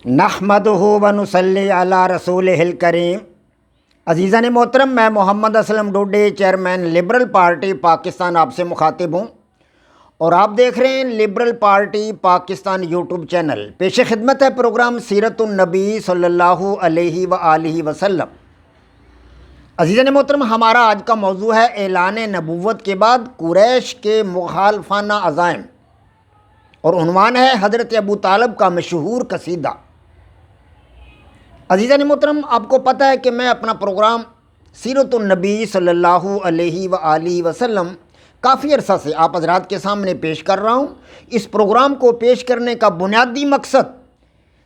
نحمدہ ونصلی علی رسولہ الکریم۔ عزیزان محترم، میں Muhammad Aslam Dode, chairman liberal party Pakistan, آپ سے مخاطب ہوں اور آپ دیکھ رہے ہیں liberal party Pakistan YouTube channel. پیش خدمت ہے پروگرام سیرت النبی صلی اللہ علیہ وآلہ وسلم۔ عزیزان محترم، ہمارا آج کا موضوع ہے اعلان نبوت کے بعد قریش کے مخالفانہ عزائم، اور عنوان ہے حضرت ابو طالب کا مشہور قصیدہ۔ عزیزان محترم، آپ کو پتہ ہے کہ میں اپنا پروگرام سیرت النبی صلی اللہ علیہ وآلہ وسلم کافی عرصہ سے آپ حضرات کے سامنے پیش کر رہا ہوں۔ اس پروگرام کو پیش کرنے کا بنیادی مقصد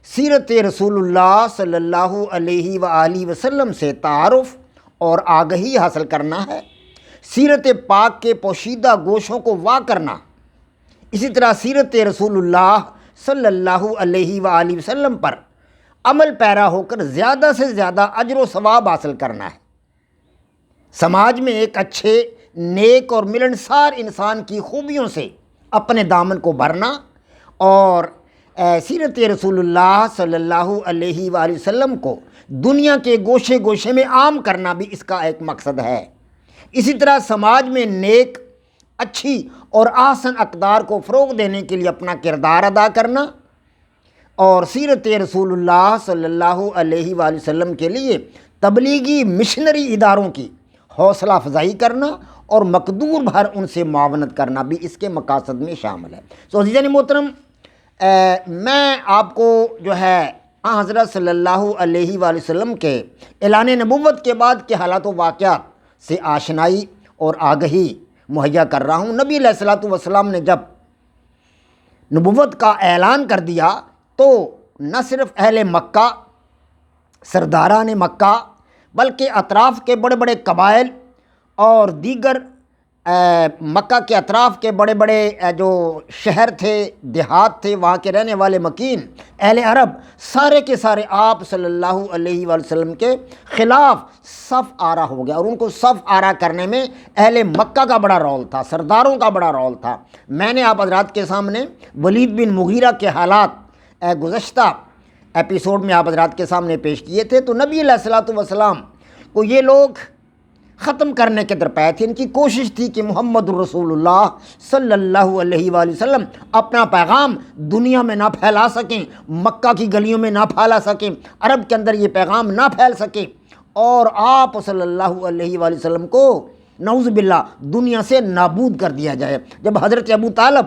سیرت رسول اللہ صلی اللہ علیہ وآلہ وسلم سے تعارف اور آگہی حاصل کرنا ہے، سیرت پاک کے پوشیدہ گوشوں کو واہ کرنا، اسی طرح سیرت رسول اللہ صلی اللہ علیہ وآلہ وسلم پر عمل پیرا ہو کر زیادہ سے زیادہ اجر و ثواب حاصل کرنا ہے، سماج میں ایک اچھے، نیک اور ملنسار انسان کی خوبیوں سے اپنے دامن کو بھرنا، اور سیرت رسول اللہ صلی اللہ علیہ وآلہ وسلم کو دنیا کے گوشے گوشے میں عام کرنا بھی اس کا ایک مقصد ہے۔ اسی طرح سماج میں نیک، اچھی اور احسن اقدار کو فروغ دینے کے لیے اپنا کردار ادا کرنا، اور سیرت رسول اللہ صلی اللہ علیہ وآلہ وسلم کے لیے تبلیغی مشنری اداروں کی حوصلہ افزائی کرنا اور مقدور بھر ان سے معاونت کرنا بھی اس کے مقاصد میں شامل ہے۔ عزیزان محترم، میں آپ کو جو ہے حضرت صلی اللہ علیہ وآلہ وسلم کے اعلان نبوت کے بعد کے حالات و واقعات سے آشنائی اور آگہی مہیا کر رہا ہوں۔ نبی علیہ الصلوۃ والسلام نے جب نبوت کا اعلان کر دیا تو نہ صرف اہل مکہ، سرداران مکہ، بلکہ اطراف کے بڑے بڑے قبائل اور دیگر مکہ کے اطراف کے بڑے بڑے جو شہر تھے، دیہات تھے، وہاں کے رہنے والے مکین اہل عرب، سارے کے سارے آپ صلی اللہ علیہ وآلہ وسلم کے خلاف صف آرا ہو گیا، اور ان کو صف آرا کرنے میں اہل مکہ کا بڑا رول تھا، سرداروں کا بڑا رول تھا۔ میں نے آپ حضرات کے سامنے ولید بن مغیرہ کے حالات گزشتہ ایپیسوڈ میں آپ حضرات کے سامنے پیش کیے تھے۔ تو نبی علیہ الصلوۃ والسلام کو یہ لوگ ختم کرنے کے درپے تھے، ان کی کوشش تھی کہ محمد الرسول اللہ صلی اللہ علیہ وآلہ وسلم اپنا پیغام دنیا میں نہ پھیلا سکیں، مکہ کی گلیوں میں نہ پھیلا سکیں، عرب کے اندر یہ پیغام نہ پھیل سکے، اور آپ صلی اللہ علیہ وآلہ وسلم کو نعوذ باللہ دنیا سے نابود کر دیا جائے۔ جب حضرت ابو طالب،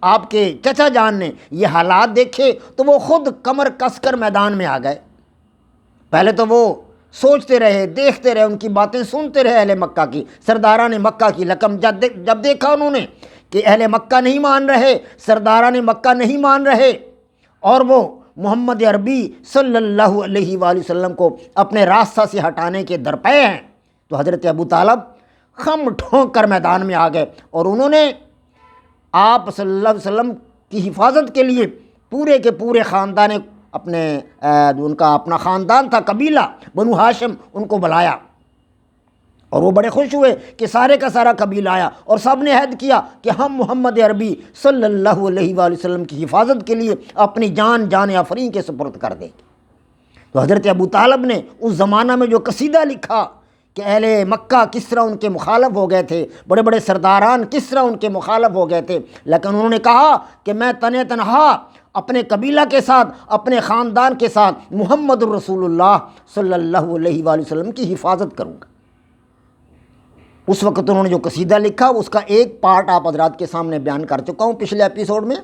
آپ کے چچا جان، نے یہ حالات دیکھے تو وہ خود کمر کس کر میدان میں آ گئے۔ پہلے تو وہ سوچتے رہے، دیکھتے رہے، ان کی باتیں سنتے رہے اہل مکہ کی، سرداران مکہ کی، لیکن جب دیکھا انہوں نے کہ اہل مکہ نہیں مان رہے، سرداران مکہ نہیں مان رہے، اور وہ محمد عربی صلی اللہ علیہ وآلہ وسلم کو اپنے راستہ سے ہٹانے کے درپے ہیں، تو حضرت ابو طالب خم ٹھونک کر میدان میں آ گئے، اور انہوں نے آپ صلی اللہ علیہ وسلم کی حفاظت کے لیے پورے کے پورے خاندان ان کا اپنا خاندان تھا، قبیلہ بنو ہاشم، ان کو بلایا، اور وہ بڑے خوش ہوئے کہ سارے کا سارا قبیلہ آیا، اور سب نے عہد کیا کہ ہم محمد عربی صلی اللہ علیہ وآلہ وسلم کی حفاظت کے لیے اپنی جان آفرین کے سپرد کر دیں۔ تو حضرت ابو طالب نے اس زمانہ میں جو قصیدہ لکھا کہ اہل مکہ کس طرح ان کے مخالف ہو گئے تھے، بڑے بڑے سرداران کس طرح ان کے مخالف ہو گئے تھے، لیکن انہوں نے کہا کہ میں تنہا اپنے قبیلہ کے ساتھ، اپنے خاندان کے ساتھ محمد الرسول اللہ صلی اللہ علیہ وآلہ وسلم کی حفاظت کروں گا۔ اس وقت انہوں نے جو قصیدہ لکھا اس کا ایک پارٹ آپ حضرات کے سامنے بیان کر چکا ہوں پچھلے ایپیسوڈ میں،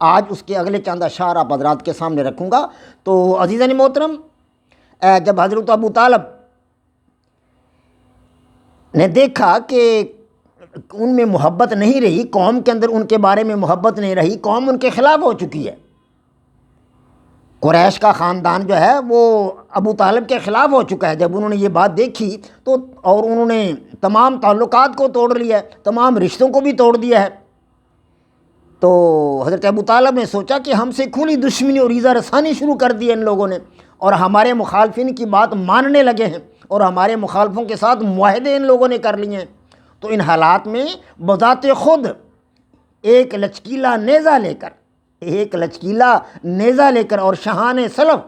آج اس کے اگلے چند اشعار آپ حضرات کے سامنے رکھوں گا۔ تو عزیزان محترم، جب حضرت ابو طالب نے دیکھا کہ ان میں محبت نہیں رہی، قوم کے اندر ان کے بارے میں محبت نہیں رہی، قوم ان کے خلاف ہو چکی ہے، قریش کا خاندان جو ہے وہ ابو طالب کے خلاف ہو چکا ہے، جب انہوں نے یہ بات دیکھی تو، اور انہوں نے تمام تعلقات کو توڑ لیا ہے، تمام رشتوں کو بھی توڑ دیا ہے، تو حضرت ابو طالب نے سوچا کہ ہم سے کھلی دشمنی اور ایذا رسانی شروع کر دی ہے ان لوگوں نے، اور ہمارے مخالفین کی بات ماننے لگے ہیں، اور ہمارے مخالفوں کے ساتھ معاہدے ان لوگوں نے کر لیے ہیں۔ تو ان حالات میں بذات خود ایک لچکیلا نیزہ لے کر ایک لچکیلا نیزہ لے کر اور شاہان سلف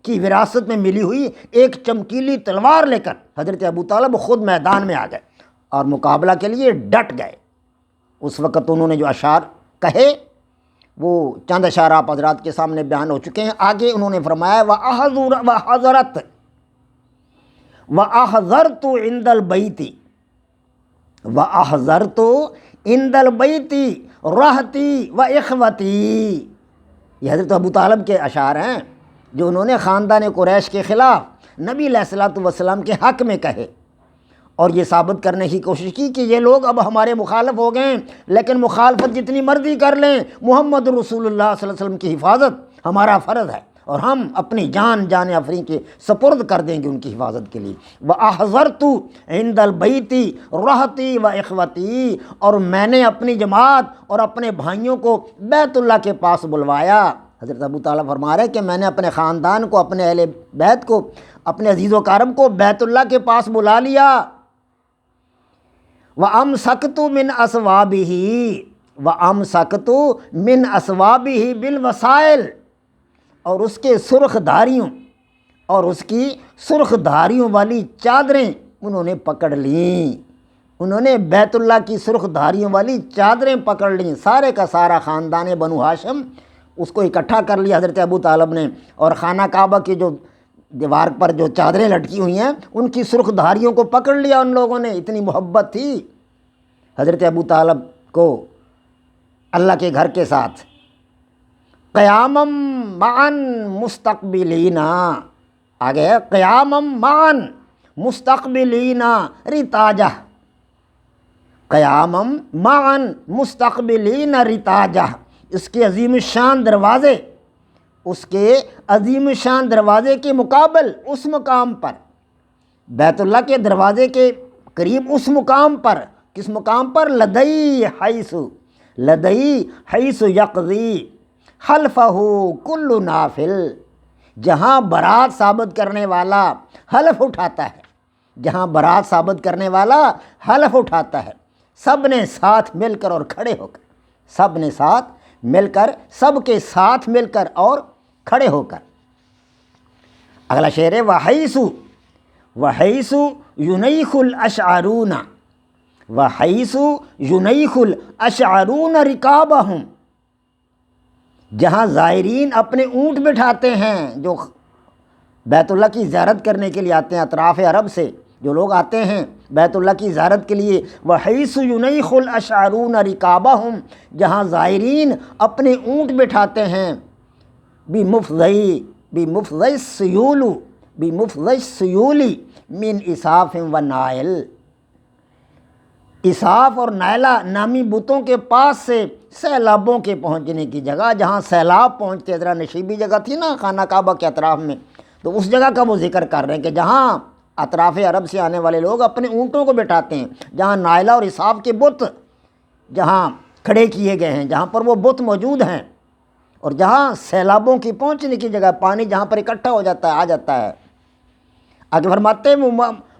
کی وراثت میں ملی ہوئی ایک چمکیلی تلوار لے کر حضرت ابو طالب خود میدان میں آ گئے اور مقابلہ کے لیے ڈٹ گئے۔ اس وقت انہوں نے جو اشعار کہے وہ چند اشعار آپ حضرات کے سامنے بیان ہو چکے ہیں۔ آگے انہوں نے فرمایا وَأَحْضَرْتُ عِنْدَ الْبَيْتِ وَأَحْضَرْتُ عِنْدَ الْبَيْتِ رَحْتِي وَإِخْوَتِي، یہ حضرت ابو طالب کے اشعار ہیں جو انہوں نے خاندان قریش کے خلاف نبی علیہ الصلوۃ والسلام کے حق میں کہے، اور یہ ثابت کرنے کی کوشش کی کہ یہ لوگ اب ہمارے مخالف ہو گئے، لیکن مخالفت جتنی مرضی کر لیں، محمد رسول اللہ صلی اللہ علیہ وسلم کی حفاظت ہمارا فرض ہے، اور ہم اپنی جان افرین کے سپرد کر دیں گے ان کی حفاظت کے لیے۔ وَأَحْضَرْتُ عِنْدَ الْبَيْتِ رَحْتِي وَإِخْوَتِي، اور میں نے اپنی جماعت اور اپنے بھائیوں کو بیت اللہ کے پاس بلوایا۔ حضرت ابو طالب فرما رہے ہیں کہ میں نے اپنے خاندان کو، اپنے اہل بیت کو، اپنے عزیز و اقارب کو بیت اللہ کے پاس بلا لیا۔ وَأَمْسَكْتُ مِنْ أَصْوَابِهِ وَأَمْسَكْتُ مِنْ أَصْوَابِهِ بِالْوَسَائِلِ، اور اس کے سرخ دھاریوں اور اس کی سرخ دھاریوں والی چادریں انہوں نے پکڑ لیں، انہوں نے بیت اللہ کی سرخ دھاریوں والی چادریں پکڑ لیں۔ سارے کا سارا خاندان بنو ہاشم اس کو اکٹھا کر لیا حضرت ابو طالب نے، اور خانہ کعبہ کی جو دیوار پر جو چادریں لٹکی ہوئی ہیں ان کی سرخ دھاریوں کو پکڑ لیا ان لوگوں نے۔ اتنی محبت تھی حضرت ابو طالب کو اللہ کے گھر کے ساتھ۔ قیامم معاً مستقبلین، آگے ہے قیامم معاً مستقبلین رتاجہ، قیامم معاً مستقبلین رتاجہ، اس کے عظیم الشان دروازے، اس کے عظیم الشان دروازے کے مقابل اس مقام پر، بیت اللہ کے دروازے کے قریب اس مقام پر، کس مقام پر؟ لدئی حیث یقضی حلفہ کل نافل، جہاں برات ثابت کرنے والا حلف اٹھاتا ہے، جہاں برات ثابت کرنے والا حلف اٹھاتا ہے، سب نے ساتھ مل کر اور کھڑے ہو کر، سب نے ساتھ مل کر، سب کے ساتھ مل کر اور کھڑے ہو کر۔ اگلا شعر ہے وحیث ینیخ الاشعرون وحیث ینیخ الاشعرون رکابہم، جہاں زائرین اپنے اونٹ بٹھاتے ہیں، جو بیت اللہ کی زیارت کرنے کے لیے آتے ہیں، اطراف عرب سے جو لوگ آتے ہیں بیت اللہ کی زیارت کے لیے، وحیث ینیخ الاشعرون رکابہم، جہاں زائرین اپنے اونٹ بٹھاتے ہیں، بمفضع السیول من اساف و نائل، اساف اور نائلہ نامی بتوں کے پاس سے سیلابوں کے پہنچنے کی جگہ، جہاں سیلاب پہنچتے، ذرا نشیبی جگہ تھی نا خانہ کعبہ کے اطراف میں، تو اس جگہ کا وہ ذکر کر رہے ہیں کہ جہاں اطراف عرب سے آنے والے لوگ اپنے اونٹوں کو بٹھاتے ہیں، جہاں نائلہ اور اساف کے بت جہاں کھڑے کیے گئے ہیں، جہاں پر وہ بت موجود ہیں، اور جہاں سیلابوں کی پہنچنے کی جگہ، پانی جہاں پر اکٹھا ہو جاتا ہے، آ جاتا ہے۔ آگے فرماتے ہیں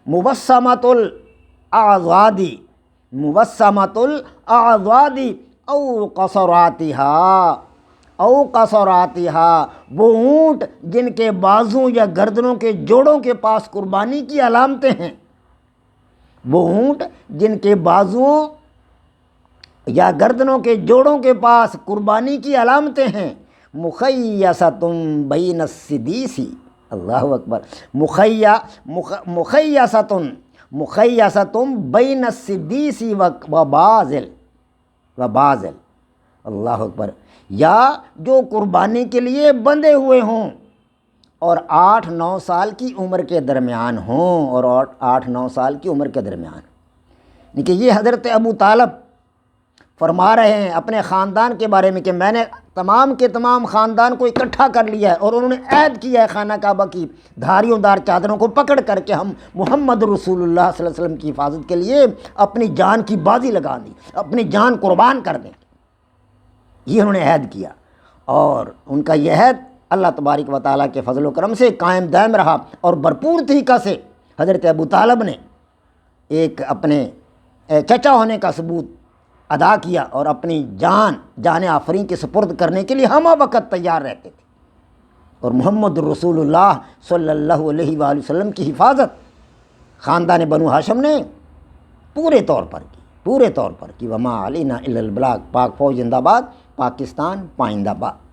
موسمۃ الاعضادی او قصراتہا، وہ اونٹ جن کے بازوں یا گردنوں کے جوڑوں کے پاس قربانی کی علامتیں ہیں، وہ اونٹ جن کے بازوں یا گردنوں کے جوڑوں کے پاس قربانی کی علامتیں ہیں، مخیصۃ بین السدیس، اللہ اکبر، مخیصۃ بین السدیس و بازل، اللہ اکبر، یا جو قربانی کے لیے بندھے ہوئے ہوں اور 8-9 سال کی عمر کے درمیان ہوں، اور 8-9 سال کی عمر کے درمیان، لیکن یہ حضرت ابو طالب فرما رہے ہیں اپنے خاندان کے بارے میں کہ میں نے تمام کے تمام خاندان کو اکٹھا کر لیا ہے، اور انہوں نے عہد کیا ہے خانہ کعبہ کی دھاریوں دار چادروں کو پکڑ کر کے ہم محمد رسول اللہ صلی اللہ علیہ وسلم کی حفاظت کے لیے اپنی جان کی بازی لگا دی، اپنی جان قربان کر دیں، یہ انہوں نے عہد کیا، اور ان کا یہ عہد اللہ تبارک و تعالیٰ کے فضل و کرم سے قائم دائم رہا، اور بھرپور طریقہ سے حضرت ابو طالب نے ایک اپنے چچا ہونے کا ثبوت ادا کیا اور اپنی جان آفرین کے سپرد کرنے کے لیے ہمہ وقت تیار رہتے تھے، اور محمد رسول اللہ صلی اللہ علیہ وآلہ وسلم کی حفاظت خاندان بنو ہاشم نے پورے طور پر کی۔ وما علینا الا البلاغ۔ پاک فوج زندہ باد، پاکستان پائندہ باد۔